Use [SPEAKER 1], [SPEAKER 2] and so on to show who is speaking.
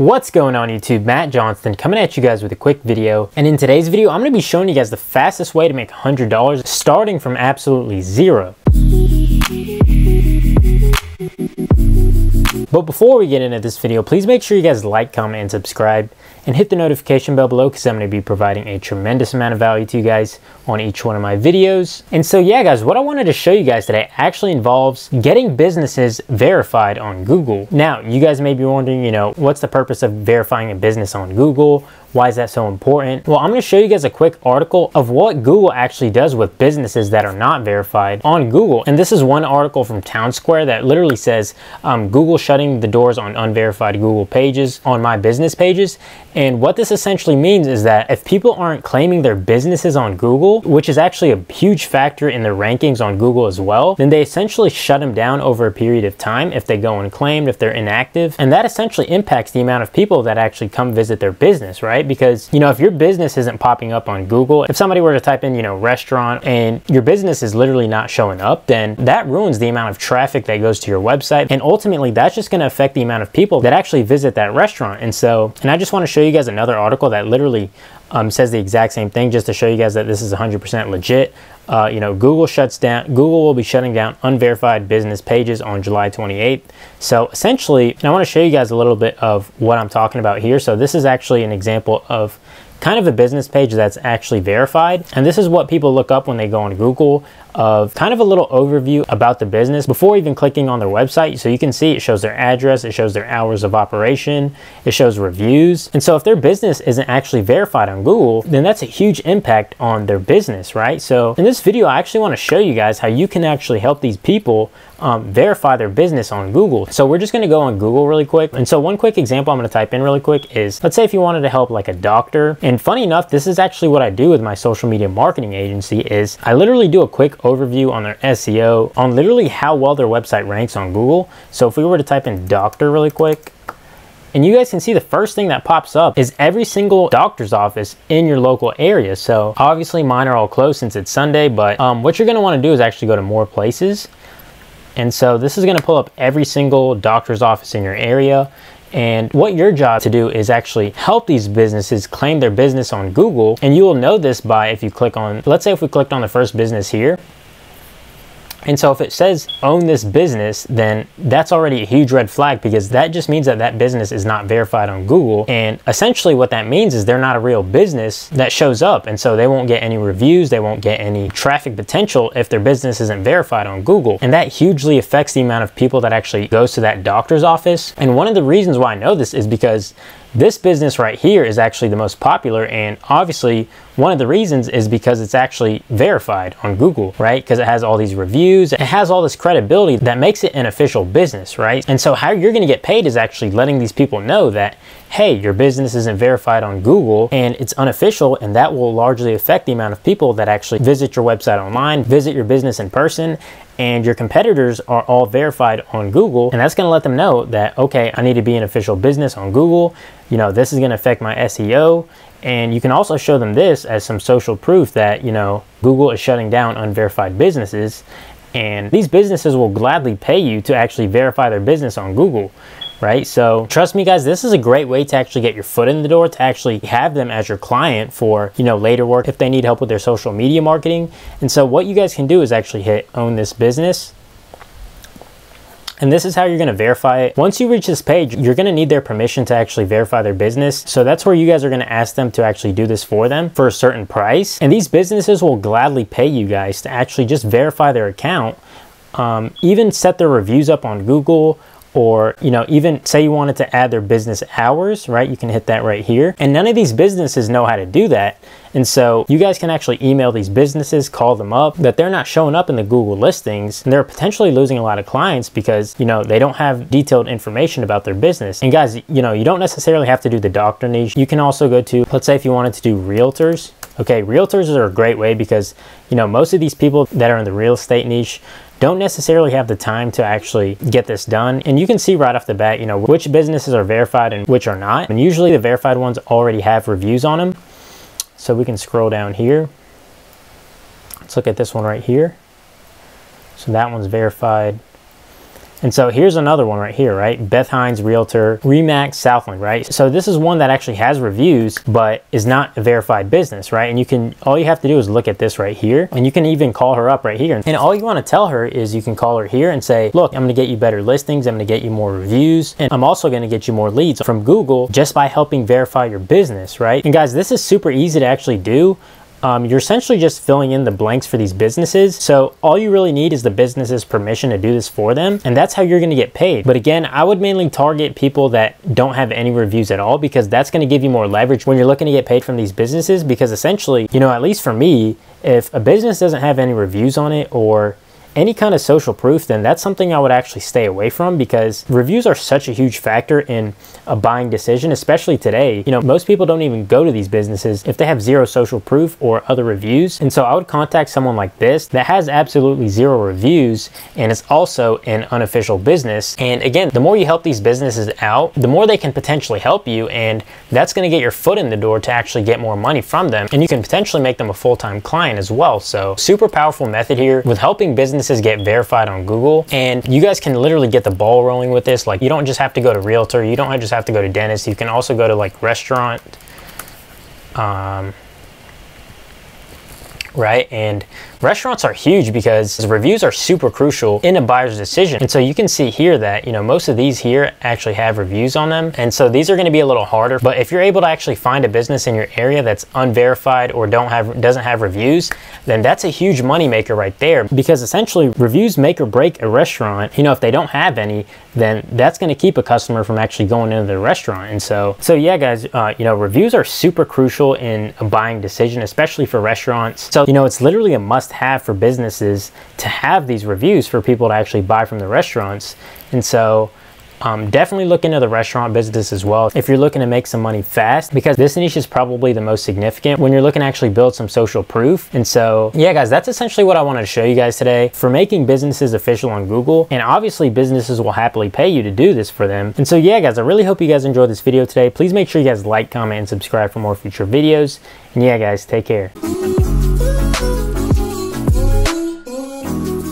[SPEAKER 1] What's going on YouTube? Matt Johnston coming at you guys with a quick video, and in today's video I'm going to be showing you guys the fastest way to make $100 starting from absolutely zero. But before we get into this video, please make sure you guys like, comment, and subscribe, and hit the notification bell below because I'm going to be providing a tremendous amount of value to you guys on each one of my videos. And so yeah guys, what I wanted to show you guys today actually involves getting businesses verified on Google. Now, you guys may be wondering, what's the purpose of verifying a business on Google? Why is that so important? Well, I'm going to show you guys a quick article of what Google actually does with businesses that are not verified on Google. And this is one article from Townsquare that literally says Google shutting the doors on unverified Google pages on my business pages. And what this essentially means is that if people aren't claiming their businesses on Google, which is actually a huge factor in their rankings on Google as well, then they essentially shut them down over a period of time if they go unclaimed, if they're inactive. And that essentially impacts the amount of people that actually come visit their business, right? Because, if your business isn't popping up on Google, if somebody were to type in, restaurant, and your business is literally not showing up, then that ruins the amount of traffic that goes to your website. And ultimately, that's just going to affect the amount of people that actually visit that restaurant. And I just want to show you guys another article that literally says the exact same thing, just to show you guys that this is 100% legit. Google will be shutting down unverified business pages on July 28th. So essentially, I want to show you guys a little bit of what I'm talking about here. So this is actually an example of kind of a business page that's actually verified. And this is what people look up when they go on Google, of kind of a little overview about the business before even clicking on their website. So you can see it shows their address, it shows their hours of operation, it shows reviews. And so if their business isn't actually verified on Google, then that's a huge impact on their business, right? So in this video, I actually want to show you guys how you can actually help these people verify their business on Google. So we're just going to go on Google really quick. And so one quick example I'm going to type in really quick is, let's say if you wanted to help like a doctor. And funny enough, this is actually what I do with my social media marketing agency, is I literally do a quick overview on their SEO, on literally how well their website ranks on Google. So if we were to type in doctor really quick, and you guys can see the first thing that pops up is every single doctor's office in your local area. So obviously mine are all closed since it's Sunday, but what you're going to want to do is actually go to more places. And so this is going to pull up every single doctor's office in your area. And what your job to do is actually help these businesses claim their business on Google. And you will know this by, if you click on, let's say if we clicked on the first business here. And so if it says own this business, then that's already a huge red flag, because that just means that that business is not verified on Google. And essentially what that means is they're not a real business that shows up. And so they won't get any reviews, they won't get any traffic potential if their business isn't verified on Google. And that hugely affects the amount of people that actually goes to that doctor's office. And one of the reasons why I know this is because this business right here is actually the most popular, and obviously one of the reasons is because it's actually verified on Google, right? Because it has all these reviews, it has all this credibility that makes it an official business, right? And so how you're going to get paid is actually letting these people know that, hey, your business isn't verified on Google and it's unofficial, and that will largely affect the amount of people that actually visit your website online, visit your business in person. And your competitors are all verified on Google, and that's going to let them know that, okay, I need to be an official business on Google. This is going to affect my SEO. And you can also show them this as some social proof that, Google is shutting down unverified businesses, and these businesses will gladly pay you to actually verify their business on Google. Right? So trust me guys, this is a great way to actually get your foot in the door, to actually have them as your client for, later work if they need help with their social media marketing. And so what you guys can do is actually hit own this business. And this is how you're going to verify it. Once you reach this page, you're going to need their permission to actually verify their business. So that's where you guys are going to ask them to actually do this for them for a certain price. And these businesses will gladly pay you guys to actually just verify their account, even set their reviews up on Google. Or, even say you wanted to add their business hours, right? You can hit that right here. And none of these businesses know how to do that. And so you guys can actually email these businesses, call them up, that they're not showing up in the Google listings. And they're potentially losing a lot of clients because, they don't have detailed information about their business. And guys, you don't necessarily have to do the doctor niche. You can also go to, let's say if you wanted to do realtors. Okay, realtors are a great way because, most of these people that are in the real estate niche don't necessarily have the time to actually get this done. And you can see right off the bat, which businesses are verified and which are not. And usually the verified ones already have reviews on them. So we can scroll down here. Let's look at this one right here. So that one's verified. And so here's another one right here, right? Beth Hines Realtor, Remax Southland, right? So this is one that actually has reviews, but is not a verified business, right? And all you have to do is look at this right here, and you can even call her up right here. And all you want to tell her is you can call her here and say, look, I'm going to get you better listings. I'm going to get you more reviews, and I'm also going to get you more leads from Google just by helping verify your business, right? And guys, this is super easy to actually do. You're essentially just filling in the blanks for these businesses. So all you really need is the business's permission to do this for them. And that's how you're going to get paid. But again, I would mainly target people that don't have any reviews at all, because that's going to give you more leverage when you're looking to get paid from these businesses. Because essentially, you know, at least for me, if a business doesn't have any reviews on it or any kind of social proof, then that's something I would actually stay away from, because reviews are such a huge factor in a buying decision, especially today. You know, most people don't even go to these businesses if they have zero social proof or other reviews. And so I would contact someone like this that has absolutely zero reviews and is also an unofficial business. And again, the more you help these businesses out, the more they can potentially help you, and that's going to get your foot in the door to actually get more money from them, and you can potentially make them a full-time client as well. So super powerful method here with helping businesses get verified on Google. And you guys can literally get the ball rolling with this. Like, you don't just have to go to realtor, you don't just have to go to dentist, you can also go to like restaurant, right? And restaurants are huge because reviews are super crucial in a buyer's decision. And so you can see here that, you know, most of these here actually have reviews on them. And so these are going to be a little harder, but if you're able to actually find a business in your area that's unverified or doesn't have reviews, then that's a huge money maker right there, because essentially reviews make or break a restaurant. You know, if they don't have any, then that's going to keep a customer from actually going into the restaurant. And so yeah, guys, you know, reviews are super crucial in a buying decision, especially for restaurants. So, you know, it's literally a must have for businesses to have these reviews for people to actually buy from the restaurants. And so definitely look into the restaurant business as well if you're looking to make some money fast, because this niche is probably the most significant when you're looking to actually build some social proof. And so yeah, guys, that's essentially what I wanted to show you guys today for making businesses official on Google. And obviously businesses will happily pay you to do this for them. And so yeah, guys, I really hope you guys enjoyed this video today. Please make sure you guys like, comment, and subscribe for more future videos. And yeah, guys, take care.